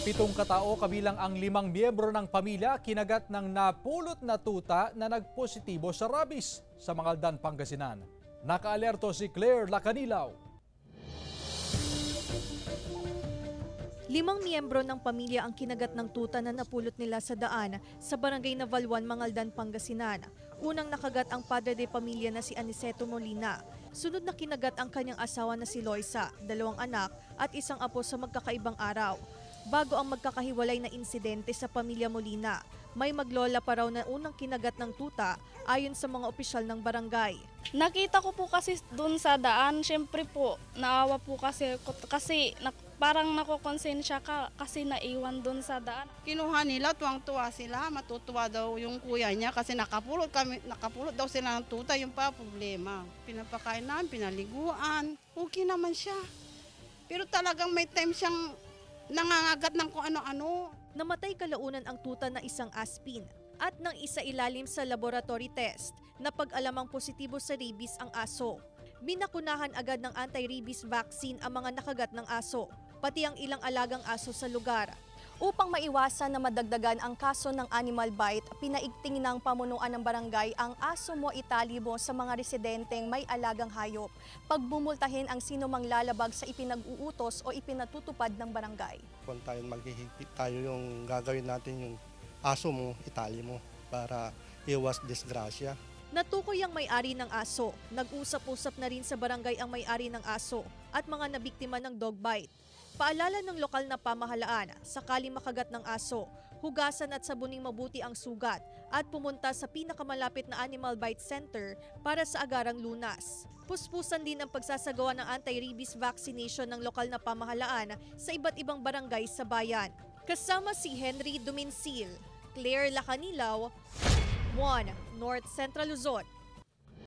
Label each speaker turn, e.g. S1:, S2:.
S1: Pitong katao kabilang ang 5 miyembro ng pamilya kinagat ng napulot na tuta na nagpositibo sa rabies sa Mangaldan, Pangasinan. Nakaalerto si Claire Lacanilaw.
S2: 5 miyembro ng pamilya ang kinagat ng tuta na napulot nila sa daan sa barangay Navalwan, Mangaldan, Pangasinan. Unang nakagat ang padre de pamilya na si Aniceto Molina. Sunod na kinagat ang kanyang asawa na si Loisa, 2 anak at isang apo sa magkakaibang araw. Bago ang magkakahiwalay na insidente sa pamilya Molina, may maglola pa raw na unang kinagat ng tuta ayon sa mga opisyal ng barangay.
S3: Nakita ko po kasi doon sa daan, syempre po, naawa po kasi parang nakokonsensya ka kasi naiwan doon sa daan.
S4: Kinuha nila, tuwang-tuwa sila, matutuwa daw yung kuya niya kasi nakapulot daw sila ng tuta, yung pa problema. Pinapakain namin, pinaliguan, okay naman siya. Pero talagang may time siyang nangangagat ng kung ano-ano.
S2: Namatay kalaunan ang tuta na isang aspin at nang isa ilalim sa laboratory test na pag-alamang positibo sa rabies ang aso. Binakunahan agad ng anti-rabies vaccine ang mga nakagat ng aso, pati ang ilang alagang aso sa lugar. Upang maiwasan na madagdagan ang kaso ng animal bite, pinaigting ng pamunuan ng barangay ang Aso Mo Italibo sa mga residenteng may alagang hayop. Pagbumultahin ang sino mang lalabag sa ipinag-uutos o ipinatutupad ng barangay.
S5: Kung tayo maghihigpit tayo yung gagawin natin yung Aso Mo Italibo para iwas disgrasya.
S2: Natukoy ang may-ari ng aso. Nag-usap-usap na rin sa barangay ang may-ari ng aso at mga nabiktima ng dog bite. Paalala ng lokal na pamahalaan, sakali makagat ng aso, hugasan at sabuning mabuti ang sugat at pumunta sa pinakamalapit na Animal Bite Center para sa agarang lunas. Puspusan din ang pagsasagawa ng anti-rabies vaccination ng lokal na pamahalaan sa iba't ibang barangay sa bayan. Kasama si Henry Duminsil, Claire Lacanilaw, 1 North Central Luzon.